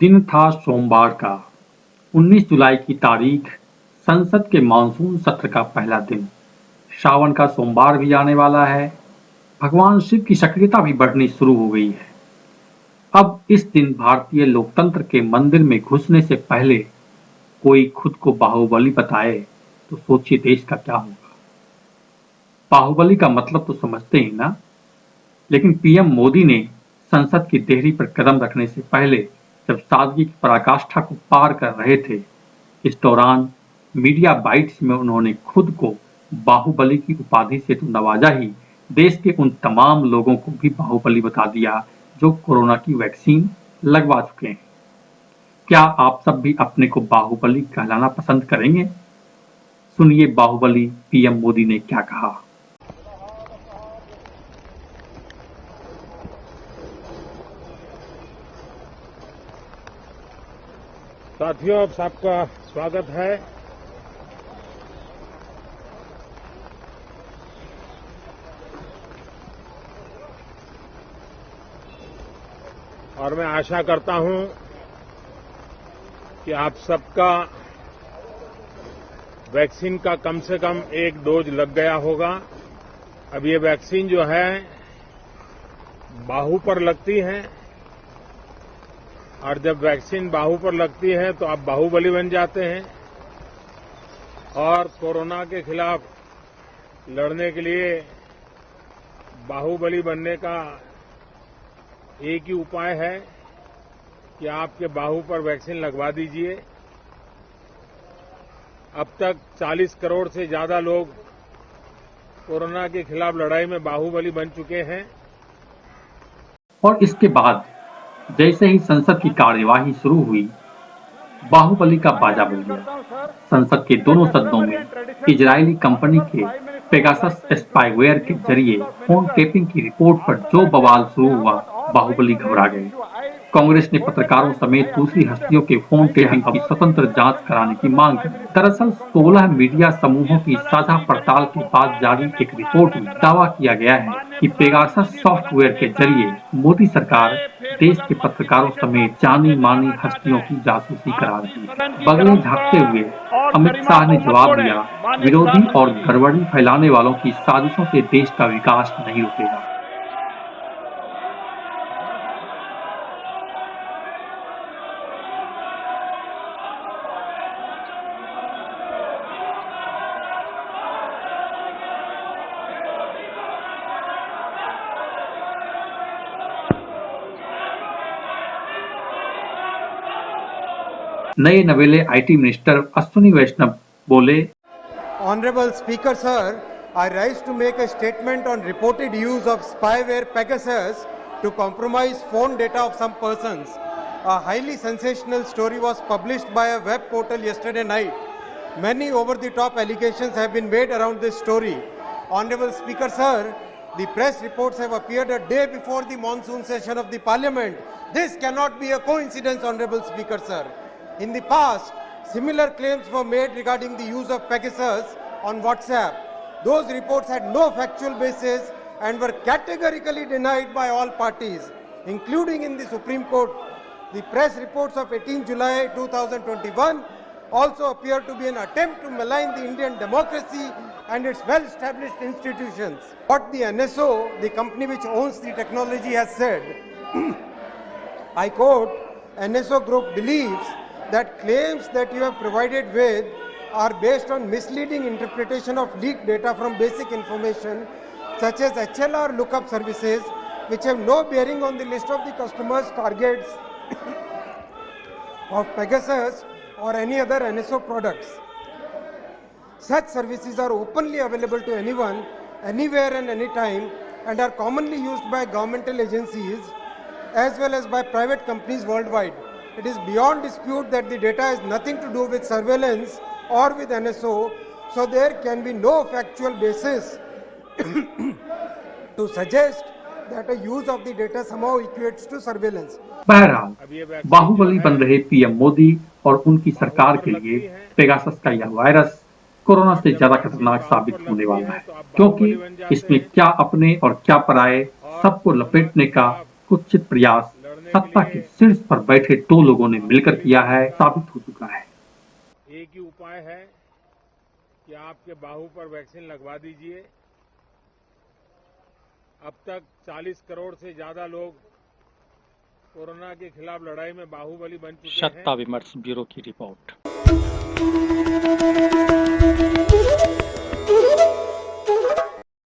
दिन था सोमवार का, 19 जुलाई की तारीख, संसद के मानसून सत्र का पहला दिन। सावन का सोमवार भी आने वाला है। भगवान शिव की सक्रियता भी बढ़नी शुरू हो गई है। अब इस दिन भारतीय लोकतंत्र के मंदिर में घुसने से पहले कोई खुद को बाहुबली बताए तो सोचिए देश का क्या होगा। बाहुबली का मतलब तो समझते ही ना, लेकिन पीएम मोदी ने संसद की देहरी पर कदम रखने से पहले जब सादगी की पराकाष्ठा को पार कर रहे थे, इस दौरान मीडिया बाइट्स में उन्होंने खुद को बाहुबली की उपाधि से तो नवाजा ही, देश के उन तमाम लोगों को भी बाहुबली बता दिया जो कोरोना की वैक्सीन लगवा चुके हैं। क्या आप सब भी अपने को बाहुबली कहलाना पसंद करेंगे? सुनिए बाहुबली पीएम मोदी ने क्या कहा। साथियों, आप सबका स्वागत है। और मैं आशा करता हूं कि आप सबका वैक्सीन का कम से कम एक डोज लग गया होगा। अब ये वैक्सीन जो है बाहू पर लगती है, और जब वैक्सीन बाहू पर लगती है तो आप बाहुबली बन जाते हैं। और कोरोना के खिलाफ लड़ने के लिए बाहुबली बनने का एक ही उपाय है कि आपके बाहू पर वैक्सीन लगवा दीजिए। अब तक 40 करोड़ से ज्यादा लोग कोरोना के खिलाफ लड़ाई में बाहुबली बन चुके हैं। और इसके बाद जैसे ही संसद की कार्यवाही शुरू हुई, बाहुबली का बाजा बज गया। संसद के दोनों सदनों में इजरायली कंपनी के पेगासस स्पाईवेयर के जरिए फोन टेपिंग की रिपोर्ट पर जो बवाल शुरू हुआ, बाहुबली घबरा गए। कांग्रेस ने पत्रकारों समेत दूसरी हस्तियों के फोन टेपिंग की स्वतंत्र जांच कराने की मांग की। दरअसल 16 मीडिया समूहों की साझा पड़ताल के बाद जारी एक रिपोर्ट में दावा किया गया है कि पेगासस सॉफ्टवेयर के जरिए मोदी सरकार देश के पत्रकारों समेत जानी मानी हस्तियों की जासूसी करा रही है। बगलें झांकते हुए अमित शाह ने जवाब दिया, विरोधी और गड़बड़ी फैलाने वालों की साजिशों से देश का विकास नहीं रुकेगा। नए नवेले आईटी मिनिस्टर अश्विनी वैष्णव बोले, Honorable Speaker Sir, I rise to make a statement on reported use of spyware Pegasus to compromise phone data of some persons. A highly sensational story was published by a web portal yesterday night. Many over-the-top allegations have been made around this story. Honorable Speaker Sir, the press reports have appeared a day before the monsoon session of the Parliament. This cannot be a coincidence, Honorable Speaker Sir. In the past, similar claims were made regarding the use of Pegasus on WhatsApp. Those reports had no factual basis and were categorically denied by all parties, including in the Supreme Court. The press reports of 18 July 2021 also appear to be an attempt to malign the Indian democracy and its well-established institutions. What the NSO, the company which owns the technology, has said, I quote, NSO Group believes that claims that you have provided with are based on misleading interpretation of leaked data from basic information such as HLR lookup services, which have no bearing on the list of the customers targets of Pegasus or any other NSO products. Such services are openly available to anyone, anywhere and anytime, and are commonly used by governmental agencies as well as by private companies worldwide. It is beyond dispute that the data has nothing to do with surveillance or with NSO, so there can be no factual basis to suggest that a use of the data somehow equates to surveillance. बहरहाल बाहुबली बन रहे PM Modi और उनकी सरकार के लिए Pegasus का यह वायरस कोरोना से ज्यादा खतरनाक साबित होने वाला है, क्योंकि इसमें क्या अपने और क्या पराये सबको लपेटने का कुत्सित प्रयास सत्ता के शीर्ष पर बैठे दो लोगों ने मिलकर किया है, साबित हो चुका है। एक ही उपाय है कि आपके बाहू पर वैक्सीन लगवा दीजिए। अब तक 40 करोड़ से ज्यादा लोग कोरोना के खिलाफ लड़ाई में बाहुबली बन चुके हैं। सत्ता विमर्श ब्यूरो की रिपोर्ट।